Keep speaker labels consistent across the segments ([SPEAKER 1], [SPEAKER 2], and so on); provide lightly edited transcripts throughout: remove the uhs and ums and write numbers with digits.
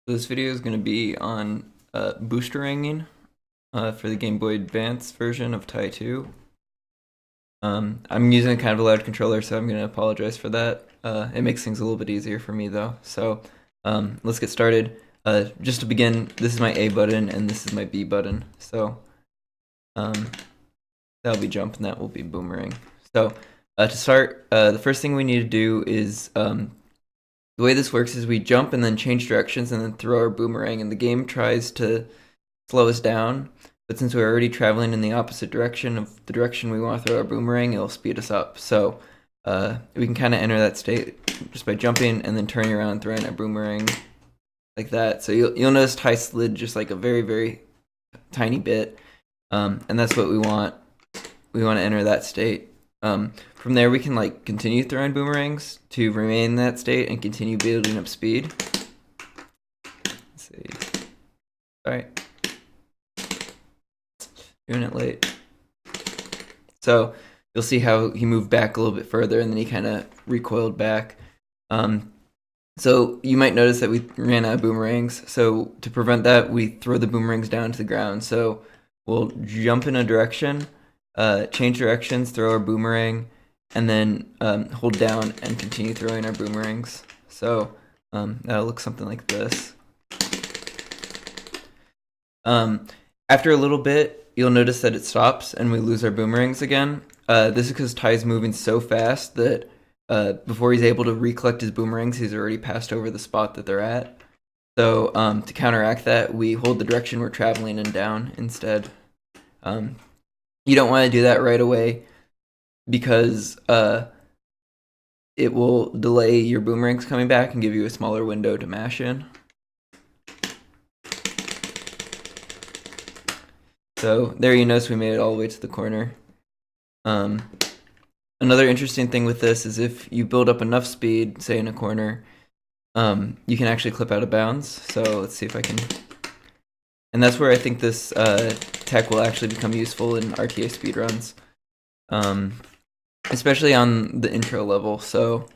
[SPEAKER 1] This video is going to be on Boosteranging for the Game Boy Advance version of Tai 2. I'm using kind of a loud controller, so I'm going to apologize for that. It makes things a little bit easier for me, though. So let's get started. Just to begin, this is my A button, and this is my B button. So that'll be jump, and that will be boomerang. So to start, the first thing we need to do is the way this works is we jump and then change directions and then throw our boomerang, and the game tries to slow us down, but since we're already traveling in the opposite direction of the direction we want to throw our boomerang, it'll speed us up. So we can kind of enter that state just by jumping and then turning around and throwing our boomerang like that. So you'll notice Ty slid just like a very, very tiny bit, and that's what we want. We want to enter that state. From there, we can like continue throwing boomerangs to remain in that state and continue building up speed. Let's see. All right, doing it late. So you'll see how he moved back a little bit further and then he kind of recoiled back. So you might notice that we ran out of boomerangs. So to prevent that, we throw the boomerangs down to the ground. So we'll jump in a direction, change directions, throw our boomerang, and then hold down and continue throwing our boomerangs. So that'll look something like this. After a little bit, you'll notice that it stops and we lose our boomerangs again. This is because Ty's moving so fast that before he's able to recollect his boomerangs, he's already passed over the spot that they're at. So to counteract that, we hold the direction we're traveling in down instead. You don't want to do that right away because it will delay your boomerangs coming back and give you a smaller window to mash in. So there you notice we made it all the way to the corner. Another interesting thing with this is if you build up enough speed, say in a corner, you can actually clip out of bounds. So let's see if I can. And that's where I think this tech will actually become useful in RTA speedruns, especially on the intro level. So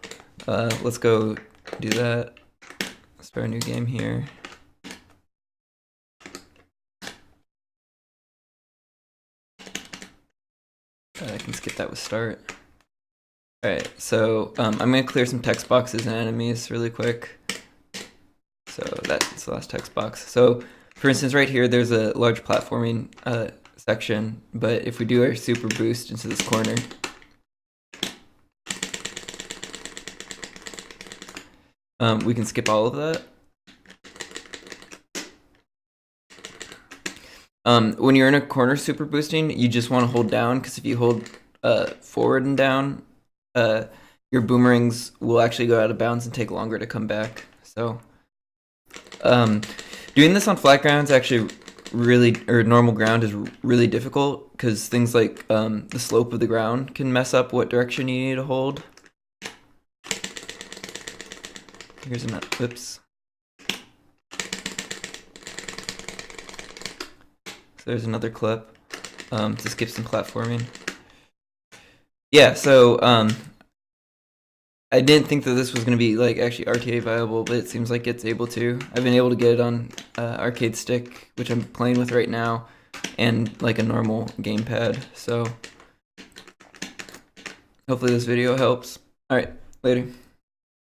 [SPEAKER 1] let's go do that. Start a new game here. I can skip that with start. Alright, so I'm going to clear some text boxes and enemies really quick. So that's the last text box. So for instance, right here, there's a large platforming section, but if we do our super boost into this corner, we can skip all of that. When you're in a corner super boosting, you just want to hold down, because if you hold forward and down, your boomerangs will actually go out of bounds and take longer to come back. So doing this on flat ground is actually or normal ground is really difficult, because things like the slope of the ground can mess up what direction you need to hold. Here's another, whoops. So there's another clip to skip some platforming. Yeah, so I didn't think that this was going to be like actually RTA viable, but it seems like it's able to. I've been able to get it on arcade stick, which I'm playing with right now, and like a normal gamepad. So hopefully this video helps. All right, later.